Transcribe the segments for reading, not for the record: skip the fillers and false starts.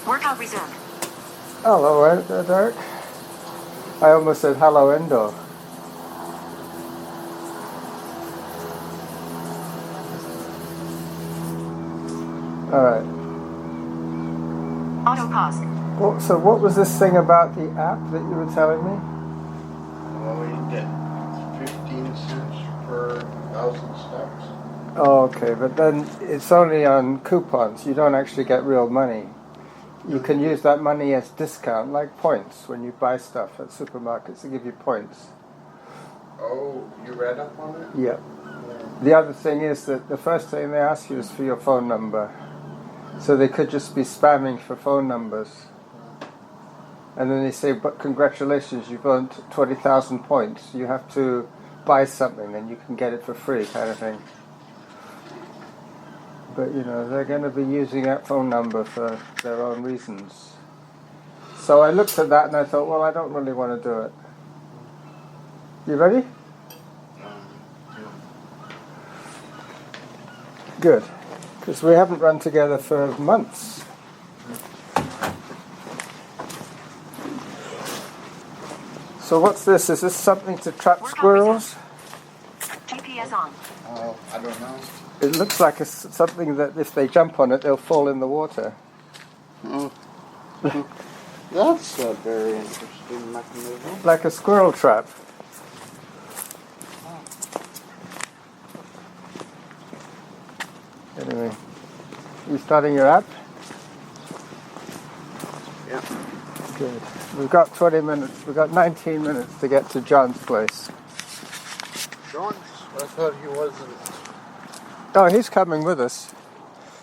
Workout resumed. Hello, Derick. I almost said hello, Endo. Alright. Auto pause. So what was this thing about the app that you were telling me? Well, you get 15 cents per 1,000 steps. Oh, okay, but then it's only on coupons. You don't actually get real money. You can use that money as discount, like points, when you buy stuff at supermarkets. They give you points. Oh, you read up on it? Yeah. The other thing is that the first thing they ask you is for your phone number. So they could just be spamming for phone numbers. And then they say, but congratulations, you've earned 20,000 points. You have to buy something and you can get it for free, kind of thing. But, you know, they're going to be using that phone number for their own reasons. So I looked at that and I thought, well, I don't really want to do it. You ready? Good. Because we haven't run together for months. So what's this? Is this something to trap squirrels? GPS on. Oh, I don't know. It looks like something that if they jump on it, they'll fall in the water. Oh. That's a very interesting mechanism. Like a squirrel trap. Anyway, you starting your app? Yeah. Good. We've got 20 minutes. We've got 19 minutes to get to John's place. John's? I thought he wasn't. Oh, he's coming with us.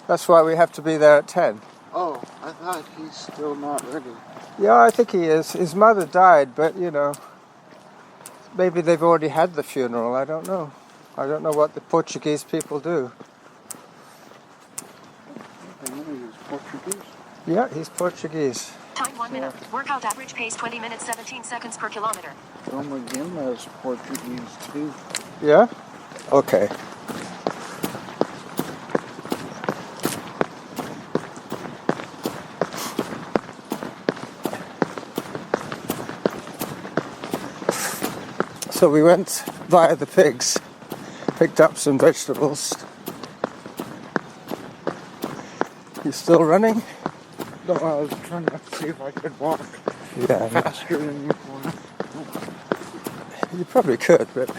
That's why we have to be there at 10. Oh, I thought he's still not ready. Yeah, I think he is. His mother died, but, you know, maybe they've already had the funeral. I don't know. I don't know what the Portuguese people do. I know he was Portuguese. Yeah, he's Portuguese. Time 1 minute. Workout average pace 20 minutes 17 seconds per kilometer. Roma is Portuguese too. Yeah? Okay. So we went via the pigs, picked up some vegetables. You still running? No, I was trying to see if I could walk Yeah. faster than you want. You probably could, but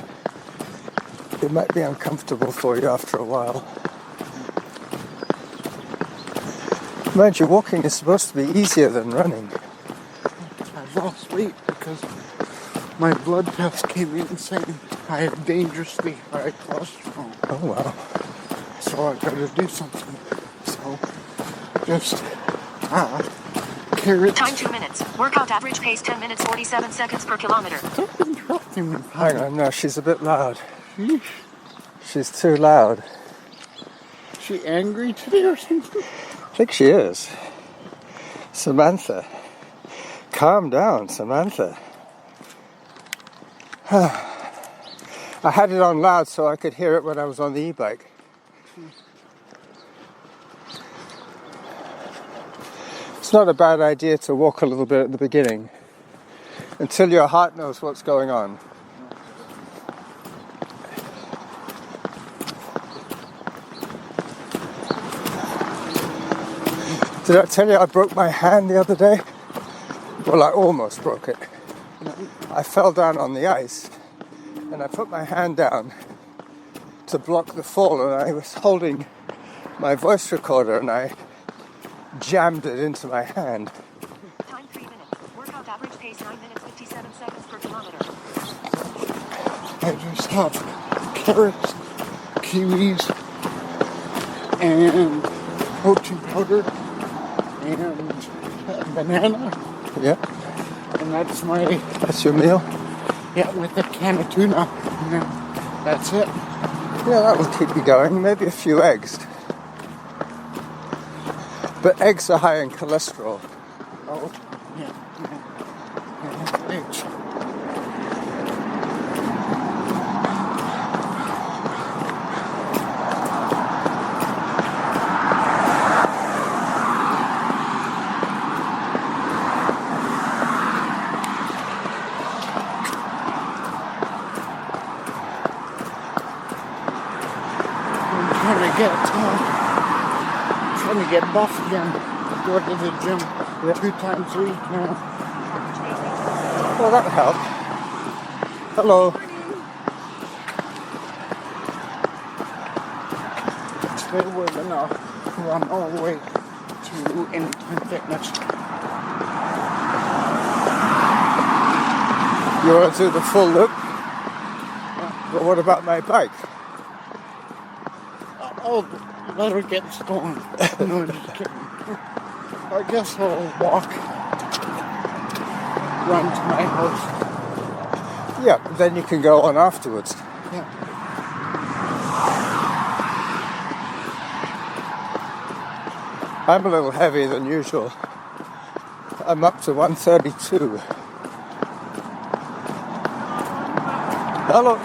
it might be uncomfortable for you after a while. Mind you, walking is supposed to be easier than running. I lost weight because my blood test came in saying I have dangerously high cholesterol. Oh, wow. So I gotta do something. So just carrots. Time 2 minutes. Workout average pace 10 minutes 47 seconds per kilometer. Stop interrupting me. Hang on, no, she's a bit loud. Sheesh. She's too loud. Is she angry today or something? I think she is. Samantha. Calm down, Samantha. I had it on loud so I could hear it when I was on the e-bike. It's not a bad idea to walk a little bit at the beginning until your heart knows what's going on. Did I tell you I broke my hand the other day? Well, I almost broke it. I fell down on the ice and I put my hand down to block the fall, and I was holding my voice recorder and I jammed it into my hand. Time 3 minutes. Workout average pace 9 minutes 57 seconds per kilometer. I just have carrots, kiwis, and protein powder, and banana. Yeah, And that's your meal? yeah, with a can of tuna. And then that's it. Yeah, that will keep you going. Maybe a few eggs. But eggs are high in cholesterol. Oh, yeah. Eggs. trying to get buff again. Go to the gym 2 times a week now. Average pace 8 minutes. Well, that helped. Hello. Today we're gonna run all the way to Anytime Fitness. You want to do the full loop? But what about my bike? I'll let her get stolen. No, just kidding. I guess I'll run to my house. Yeah, but then you can go on afterwards. Yeah. I'm a little heavier than usual. I'm up to 132. Hello.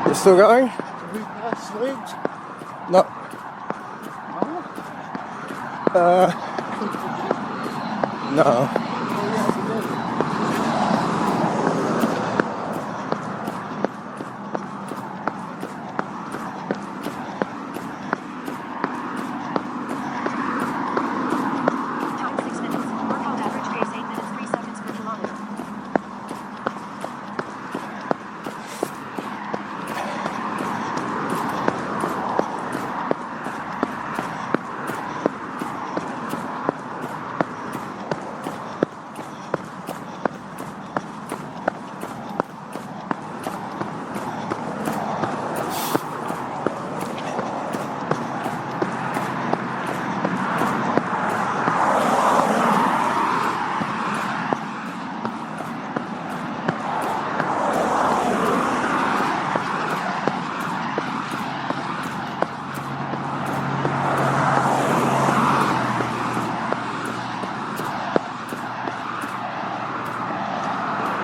You still going? Did we pass Slade's? No. No. Time 6 minutes. Workout average pace 8 minutes 3 seconds per kilometer.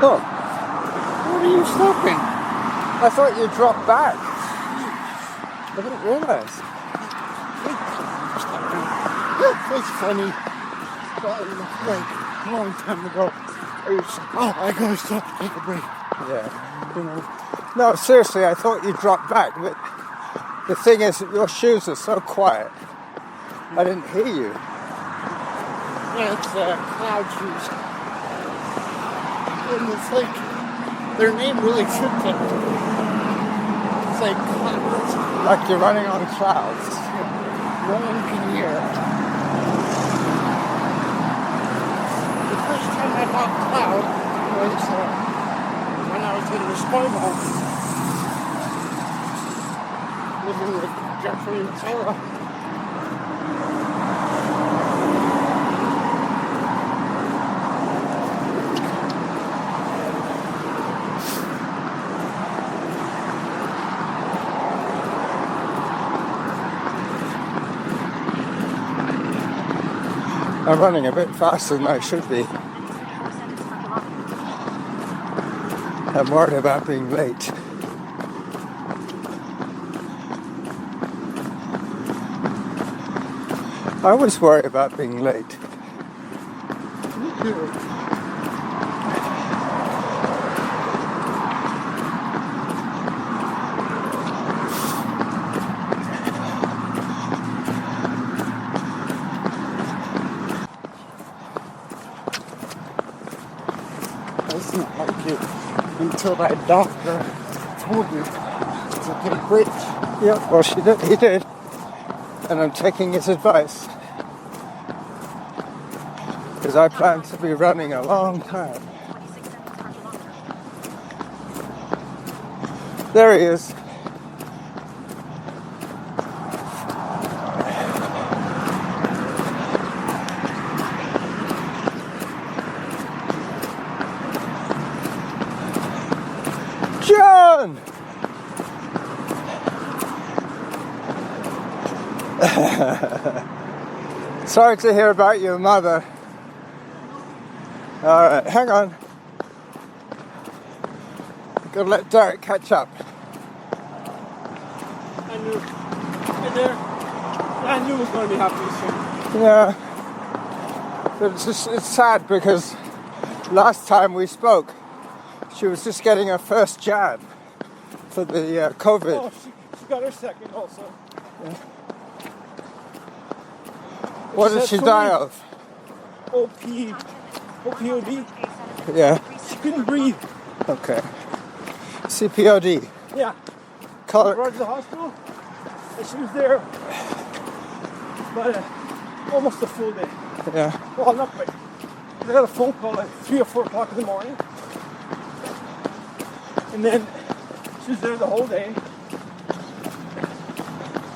Oh, What are you stopping? I thought you dropped back. I didn't realize. It's funny. Like a long time ago, I gotta stop to take a break. Yeah. You know, No, seriously, I thought you dropped back, but the thing is that your shoes are so quiet. I didn't hear you. yeah, it's cloud shoes. And it's like, their name really fits it. It's like clouds. Like you're running on clouds. No one can hear. The first time I bought cloud was when I was in the spinal, living with Jeffrey and Sarah. I'm running a bit faster than I should be. 4 seconds per kilometer. I'm worried about being late. I always worry about being late. Me too. It's not like it until that doctor told me to take breaks. Yeah, well, he did. And I'm taking his advice. Because I plan to be running a long time. 26 seconds per kilometer. There he is. Sorry to hear about your mother. Alright, hang on. Gotta let Derick catch up. I knew. Hey there. I knew it was going to be happening soon. Yeah. But it's sad because last time we spoke, she was just getting her first jab for the COVID. Oh, she got her second also. Yeah. What did she die of? OPOD. Yeah. She couldn't breathe. Okay. CPOD. Yeah. Call Brought her to the hospital, and she was there but almost a full day. Yeah. Well, not quite. I got a phone call at 3 or 4 o'clock in the morning, and then she was there the whole day in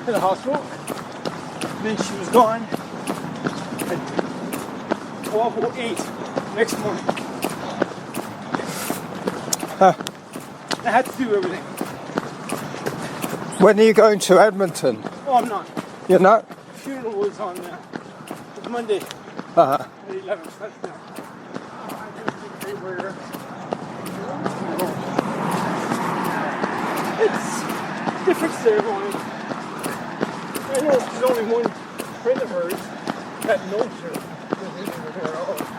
the hospital. And then she was gone at 12:08 next morning. Huh. I had to do everything. When are you going to Edmonton? Oh, I'm not. You're not? The funeral was on Monday, Uh-huh. the 11th. That's now. It's different ceremony. I know there's only one friend of hers that knows her.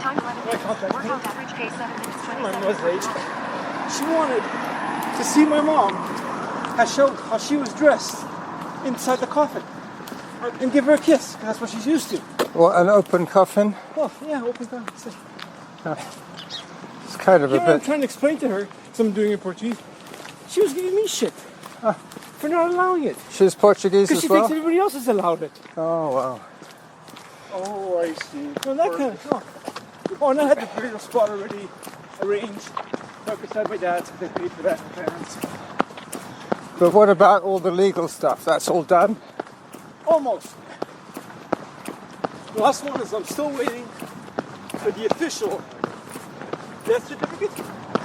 Time 11 My contact Workout average pace 7 minutes My 27 mom was late. seconds. She wanted to see my mom how she was dressed inside the coffin and give her a kiss, because that's what she's used to. What, an open coffin? Oh, yeah, open coffin. It's kind of a You know what I'm bit... trying to explain to her, because I'm doing it in Portuguese. She was giving me shit for not allowing it. She's Portuguese Because as she well? thinks everybody else has allowed it. Oh, wow. Oh, I see. So that kind of talk. Oh, and I had the burial spot already arranged. So beside my dad's, they paid for that in advance. But what about all the legal stuff? That's all done? Almost. The last one is I'm still waiting for the official death certificate.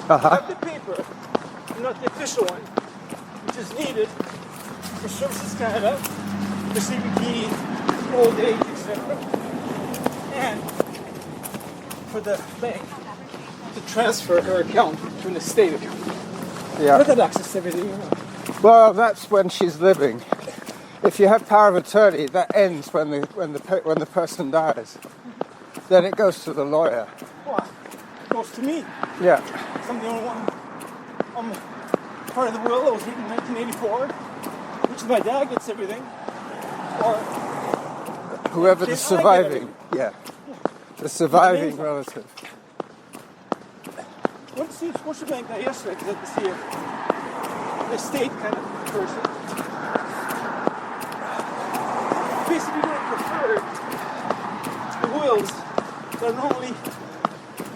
I have the paper, but not the official one, which is needed for Services Canada, for CBT, old age, etc. And for the bank to transfer her account to an estate account. Yeah. But that access to everything. You know. Well, that's when she's living. If you have power of attorney, that ends when the person dies. Then it goes to the lawyer. Well, it goes to me. Yeah. I'm the only one. I'm part of the will that was written in 1984, which my dad gets everything. Or Whoever the I get surviving. everything. Yeah. The surviving relative. I went to see a Scotiabank guy yesterday because I had to see an estate kind of person. Basically, they prefer the wills that are normally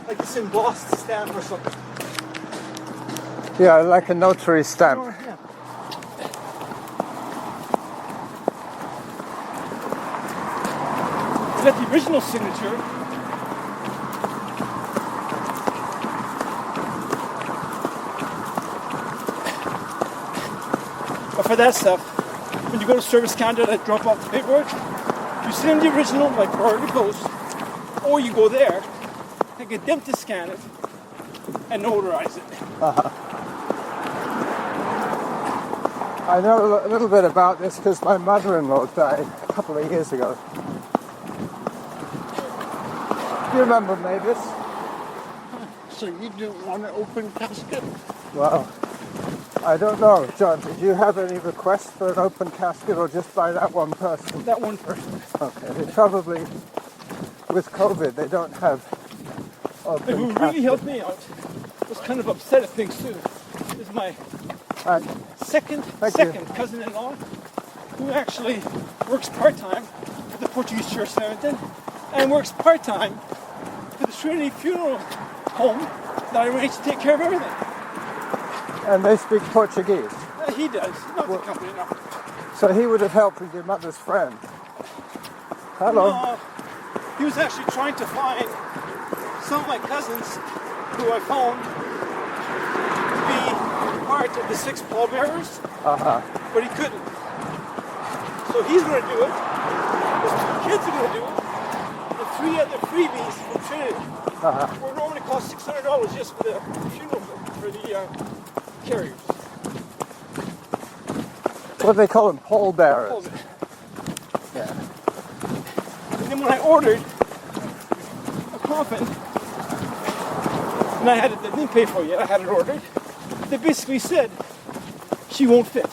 like this embossed stamp or something. Yeah, like a notary stamp. Yeah. Is that the original signature? But for that stuff, when you go to Service Canada to drop off the paperwork, you send them the original by priority post, or you go there and get them to scan it and notarize it. I know a little bit about this because my mother-in-law died a couple of years ago. Do you remember Mavis? So you didn't want an open casket? Well, I don't know. John, did you have any requests for an open casket or just by that one person? That one person. Okay, they probably, with COVID, they don't have open Who caskets. really helped me out was kind of upset at things too. Is my second cousin-in-law, who actually works part-time for the Portuguese Church in Edmonton and works part-time for the Trinity Funeral Home that I arranged to take care of everything. And they speak Portuguese. He does, not the company, no. So he would have helped with your mother's friend. Hello. No, he was actually trying to find some of my cousins who I found to be part of the 6 pallbearers, but he couldn't. So he's going to do it. His 2 kids are going to do it. And 3 other freebies from Trinity. Where it normally costs $600 just for the funeral, for the carriers. What do they call them? Pallbearers. Hold it. Yeah. And then when I ordered a coffin, and I didn't pay for it yet, I had it ordered, they basically said she won't fit.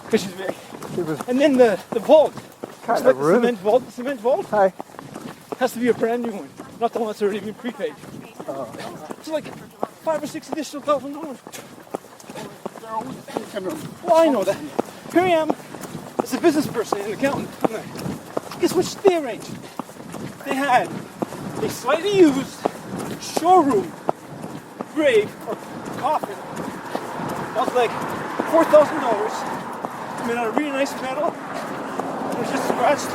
Because she's big. And then the vault, Kind like of the rude. cement vault, Hi. has to be a brand new one, not the one that's already been prepaid. It's like $5 or $6 additional $1,000. Well, I know that. Here I am, as a business person and an accountant. Guess what they arranged? They had a slightly used showroom grave or coffin that was like $4,000, made out of really nice metal. It was just scratched.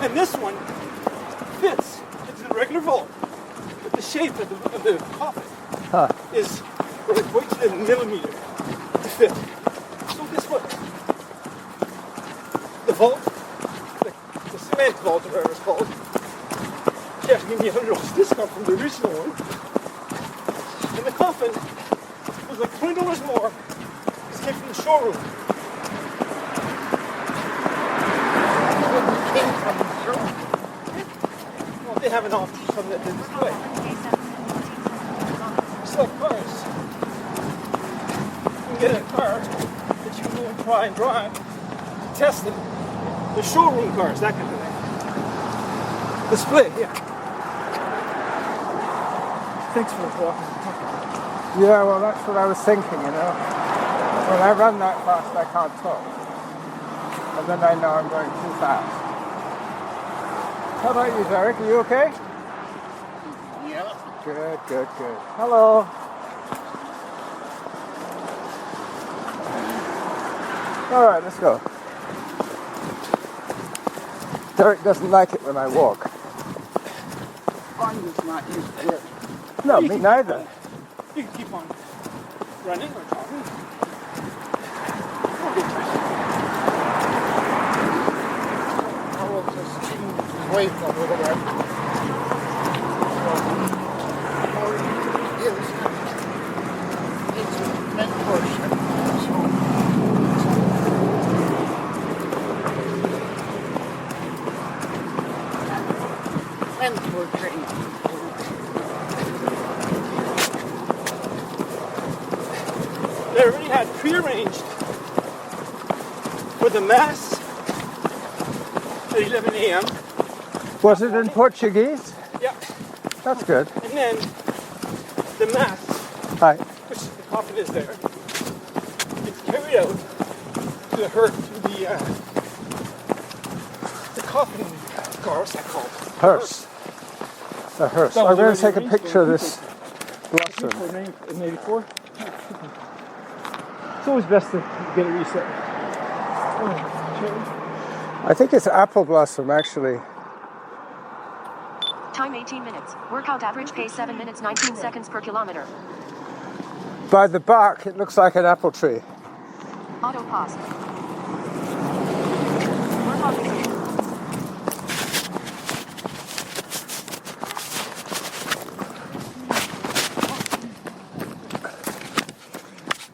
And this one fits into the regular vault, but the shape of the coffin is like weighted in millimeter to fit. So guess what? The vault, the cement vault or whatever it's called, she actually gave me $100 discount from the original one. And the coffin was like $20 more. This came from the showroom. Well, they have an option from the display. It's like cars. You can get a car that you can go and try and drive, test it. The showroom cars, that kind of thing. Display, yeah. Thanks for walking. Yeah, well, that's what I was thinking, you know. When I run that fast, I can't talk. And then I know I'm going too fast. How about you, Derick? Are you okay? Yeah. Good, good, good. Hello. All right, let's go. Derick doesn't like it when I walk. I'm just not used to it. No, me neither. You can keep on running or talking. I will just change the weight a little bit. It's a meant portion. Mentor training. They already had prearranged for the mass at 11 a.m. Was it in Portuguese? Yeah. That's good. And then the mass, Hi. which the coffin is there, it's carried out to the coffin car, what's that called? Hearse. The hearse. I'm going to take a picture of this blossom. In 84. It's always best to get it reset. I think it's apple blossom, actually. Time 18 minutes. Workout average pace 7 minutes 19 seconds per kilometer. By the bark, it looks like an apple tree. Auto pause. Workout.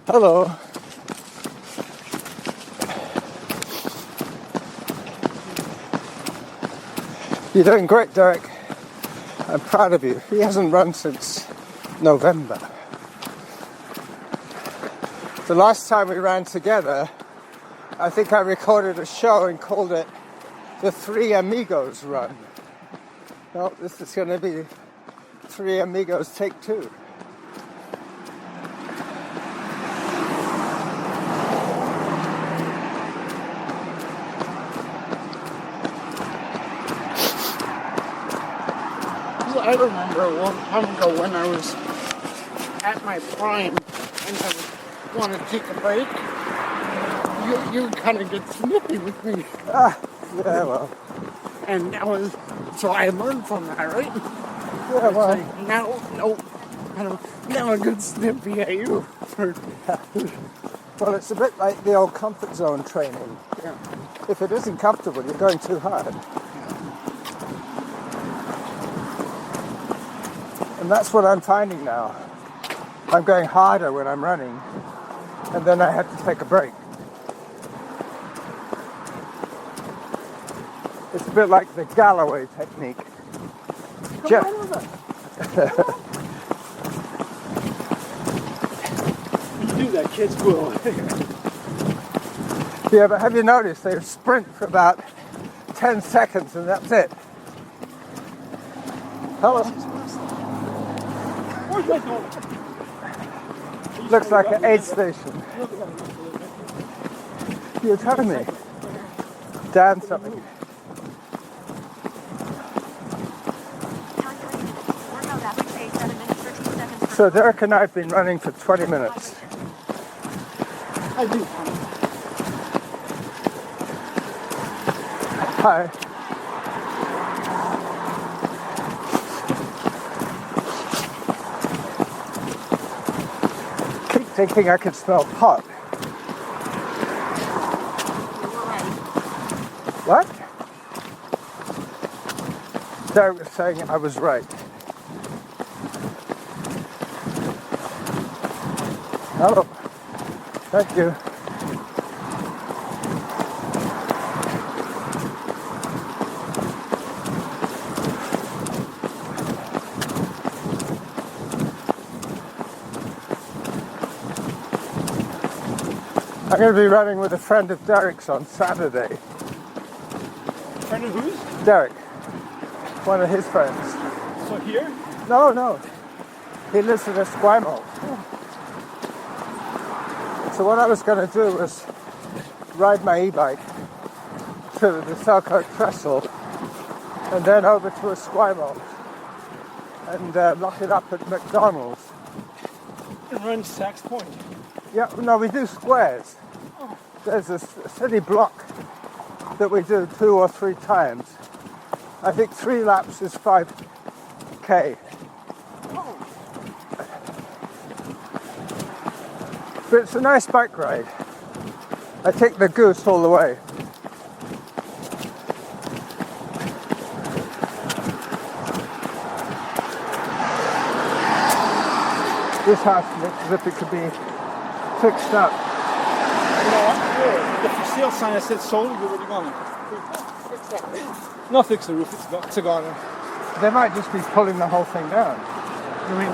Hello. You're doing great, Derick. I'm proud of you. He hasn't run since November. The last time we ran together, I think I recorded a show and called it the Three Amigos Run. Well, this is going to be Three Amigos Take 2. I remember a long time ago when I was at my prime and I would want to take a break. You would kind of get snippy with me. Yeah, well. And that was, so I learned from that, right? Yeah, well. Like, now, no, now a good snippy at you. Well, it's a bit like the old comfort zone training. Yeah. If it isn't comfortable, you're going too hard. And that's what I'm finding now. I'm going harder when I'm running, and then I have to take a break. It's a bit like the Galloway technique. Come on over. When you do that, kids will. Yeah, but have you noticed they sprint for about 10 seconds and that's it? Hello. Where's my phone? Looks like an aid station. You're telling me. Dan something. Time 3 minutes. Workout average pace 7 minutes 13 seconds per So Derick and I have been running for 20 minutes. I do. Hi. Keep thinking I could smell pot. What? Derick was saying I was right. Hello. Thank you. I'm going to be running with a friend of Derick's on Saturday. Friend of whose? Derick, one of his friends. So here? No. He lives in Esquimalt. So what I was going to do was ride my e-bike to the Selkirk Trestle and then over to Esquimalt and lock it up at McDonald's. And run Sachs Point. Yeah, no, we do squares. There's a city block that we do 2 or 3 times. I think 3 laps is 5k. But it's a nice bike ride. I take the goose all the way. This house looks as if it could be fixed up. You know what? The for sale sign that said sold, you're already gone. No, fix the roof. It's gone. They might just be pulling the whole thing down. I mean,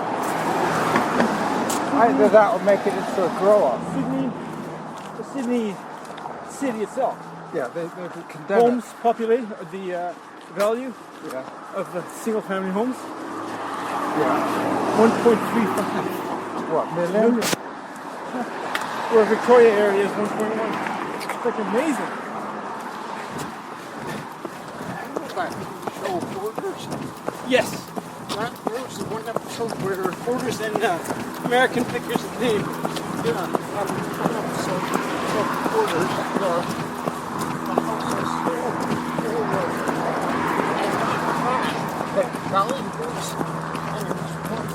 Either that or make it into a grow-off. the Sydney city itself. Yeah, they condemn Homes populate the value it. Yeah. of the single-family homes. Yeah. 1.35 What, million? where Victoria area is 1.1. It's like amazing. Show borders. Yes, That was the one episode where borders and American figures of name. yeah, one episode of borders. The houses Valley Boots, and it was one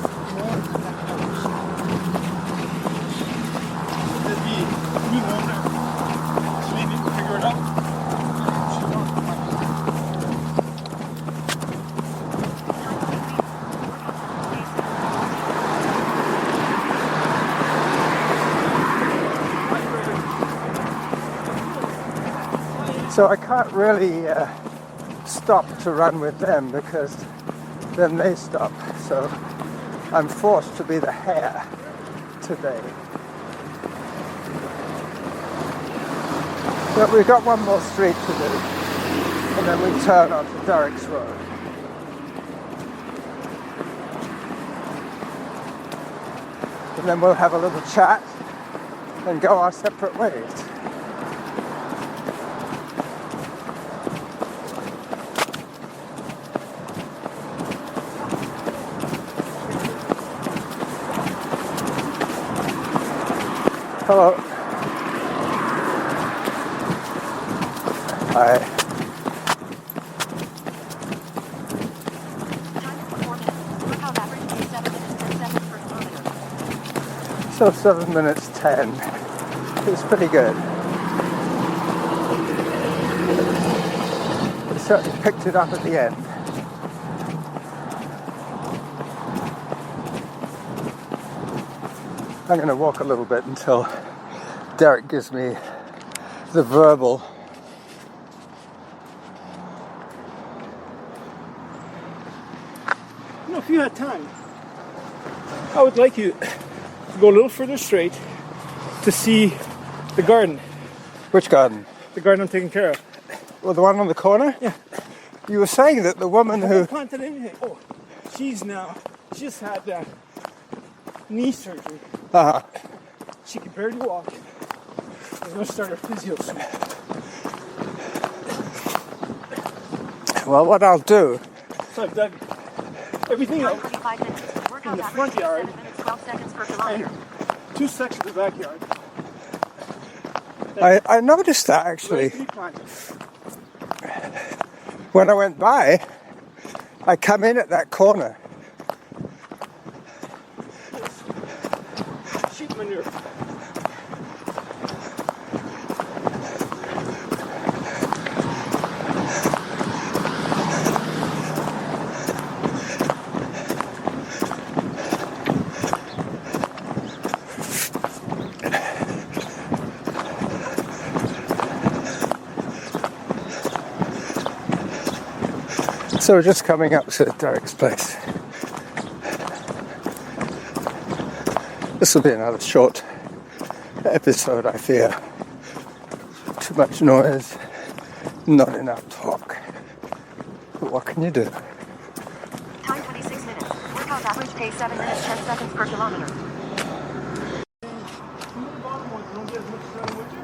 house. There'd be new owner. So maybe we can figure it out. So I can't really stop to run with them because then they stop. So I'm forced to be the hare today. But we've got one more street to do and then we turn onto Derick's Road. And then we'll have a little chat and go our separate ways. Hello. Hi. Time 4 minutes. Workout average pace 7 minutes 10 seconds per kilometer. So 7 minutes 10. It's pretty good. It certainly picked it up at the end. I'm going to walk a little bit until Derick gives me the verbal. You know, if you had time, I would like you to go a little further straight to see the garden. Which garden? The garden I'm taking care of. Well, the one on the corner? Yeah. You were saying that the woman I who... haven't planted anything. Oh, she just had knee surgery. Uh-huh. She can barely walk. I'm going to start her physio soon. Well, what I'll do... So I've dug everything Time out 45 minutes. Workout in the average front pace yard 7 minutes 12 seconds per kilometer. and 2 sections of the backyard. I noticed that, actually. Ready to be planted. When I went by, I come in at that corner. Sheep manure. So we're just coming up to Derick's place. This will be another short episode, I fear. Too much noise, not enough talk. But what can you do? Time 26 minutes. Workout average pace 7 minutes 10 seconds per kilometer. Some of the bottom ones don't get as much sun in winter.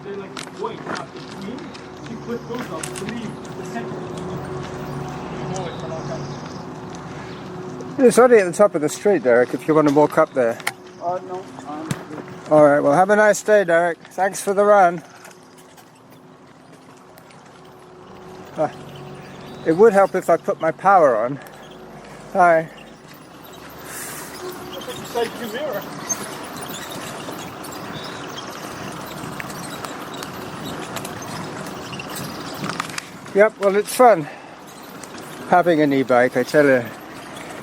They're like white, not the green. She put those up to leave the center. More like for a long time. It's only at the top of the street, Derick, if you want to walk up there. No, I'm good. All right, well, have a nice day, Derick. Thanks for the run. It would help if I put my power on. Hi. Look at the side of your mirror. Yep, well, it's fun having an e-bike, I tell you.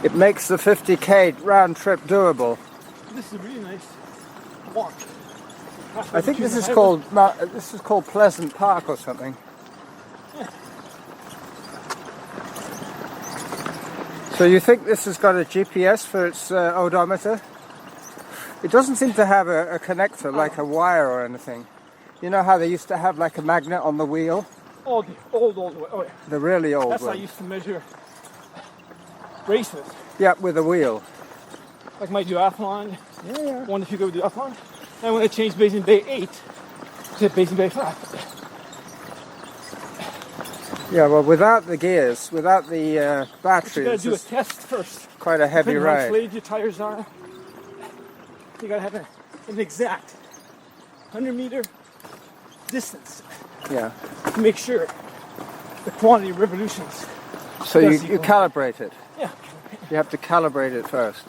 It makes the 50k round trip doable. This is a really nice walk. I think this is called Pleasant Park or something. So you think this has got a GPS for its odometer? It doesn't seem to have a connector like a wire or anything. You know how they used to have like a magnet on the wheel? Oh, the old way. Oh, yeah. The really old That's how I one. used to measure races. Yep, with a wheel. Like my duathlon. Yeah. One if you go duathlon. And when I changed Basin Bay 8 to Basin Bay 5. Yeah, well, without the gears, without the battery, You gotta it's do a just test first. quite a heavy Depending on how ride. inflated your tires are. You gotta have an exact 100-meter distance Yeah. to make sure the quantity of revolutions. So does you equal. calibrate it. Yeah. You have to calibrate it first.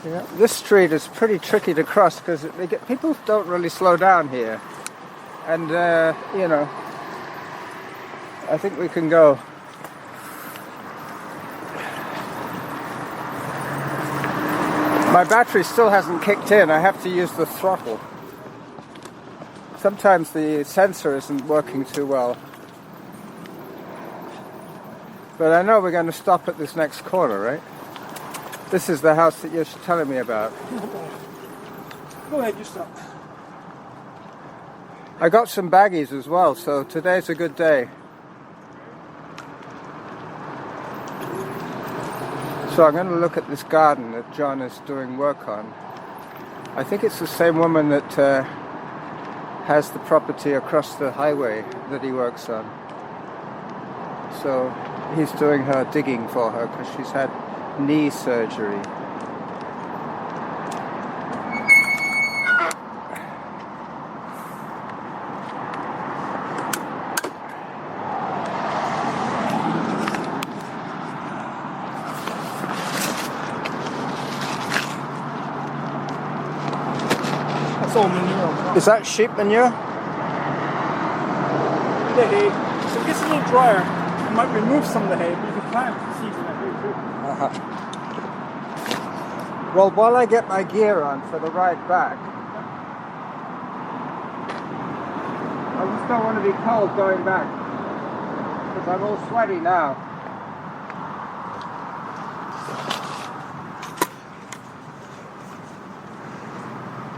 Yeah. This street is pretty tricky to cross because people don't really slow down here. And, you know, I think we can go. My battery still hasn't kicked in. I have to use the throttle. Sometimes the sensor isn't working too well. But I know we're going to stop at this next corner, right? This is the house that you're telling me about. Go ahead, you stop. I got some baggies as well, so today's a good day. So I'm going to look at this garden that John is doing work on. I think it's the same woman that has the property across the highway that he works on. So he's doing her digging for her because she's had knee surgery. Is that sheep manure? The hay. So it gets a little drier. I might remove some of the hay, but you can plant seeds in that hay too. Well, while I get my gear on for the ride back, I just don't want to be cold going back because I'm all sweaty now.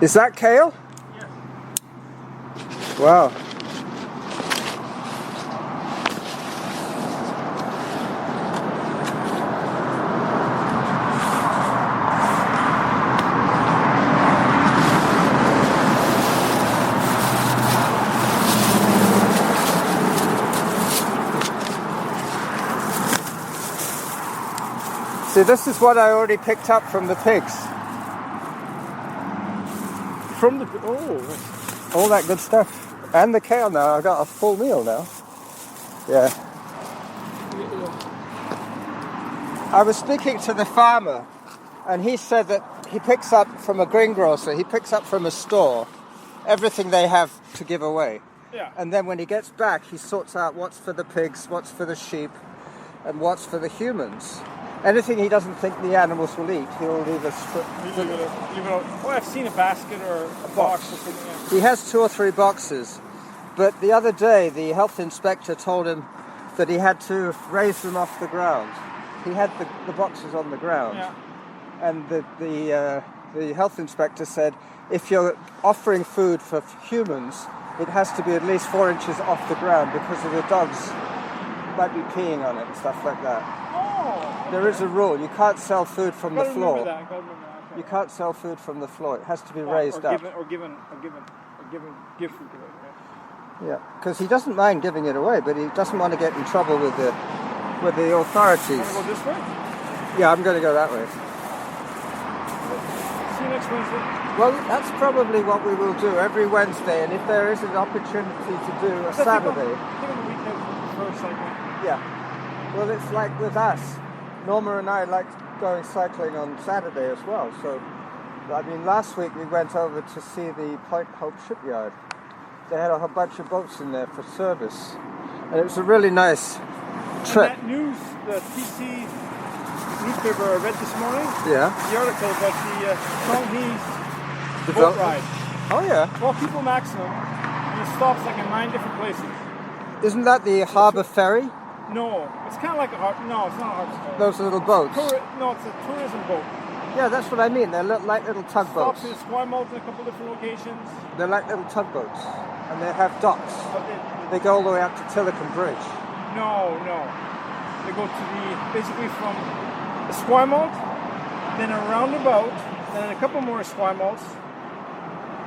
Is that kale? Yes. Wow. See, this is what I already picked up from the pigs. From the All that good stuff. And the kale now. I got a full meal now. Yeah. I was speaking to the farmer, and he said that he picks up from a greengrocer, he picks up from a store everything they have to give away. Yeah. And then when he gets back, he sorts out what's for the pigs, what's for the sheep, and what's for the humans. Anything he doesn't think the animals will eat, he'll leave us for. Leave it out. Oh, I've seen a basket or a box or something. Yeah. He has 2 or 3 boxes, but the other day the health inspector told him that he had to raise them off the ground. He had the boxes on the ground, Yeah. and the health inspector said if you're offering food for humans, it has to be at least 4 inches off the ground because of the dogs might be peeing on it and stuff like that. Oh. There is a rule. You can't sell food from the floor. Remember that. You can't sell food from the floor. It has to be raised up. Give food away. Right? Yeah, because he doesn't mind giving it away, but he doesn't want to get in trouble with the authorities. Want to go this way? Yeah, I'm going to go that way. See you next Wednesday. Well, that's probably what we will do every Wednesday, and if there is an opportunity to do a Saturday. Give him a weekend for cycling. Yeah. Well, it's like with us. Norma and I like going cycling on Saturday as well. So, I mean, last week we went over to see the Point Hope shipyard. They had a whole bunch of boats in there for service, and it was a really nice trip. And that news, the TC newspaper I read this morning, Yeah. the article about the Tonghese boat Development. ride. Oh yeah. 12 people maximum, and it stops like in 9 different places. Isn't that the harbour ferry? No, it's kind of like a no, it's not a harbor. Those little boats. No, it's a tourism boat. Yeah, that's what I mean. They're like little tugboats. Stops in Esquimalt in a couple different locations. They're like little tugboats, and they have docks. But They go all the way up to Tillicum Bridge. no. They go to basically from Esquimalt, then a roundabout, then a couple more Esquimalts,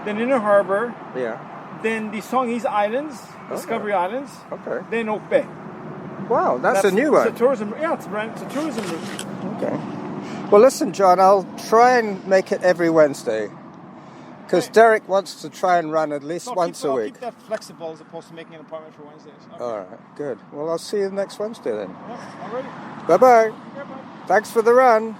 then Inner Harbor, Yeah. then the Tonghese Islands, Discovery Islands, Okay. then Oak Bay. Wow, that's a new one. It's a tourism. Yeah, it's a tourism route. Okay. Well, listen, John, I'll try and make it every Wednesday. Because Okay. Derick wants to try and run at least once a I'll week. keep that flexible as opposed to making an appointment for Wednesdays. Okay. All right, good. Well, I'll see you next Wednesday then. Yeah, alrighty. Bye-bye. Yeah, bye. Thanks for the run.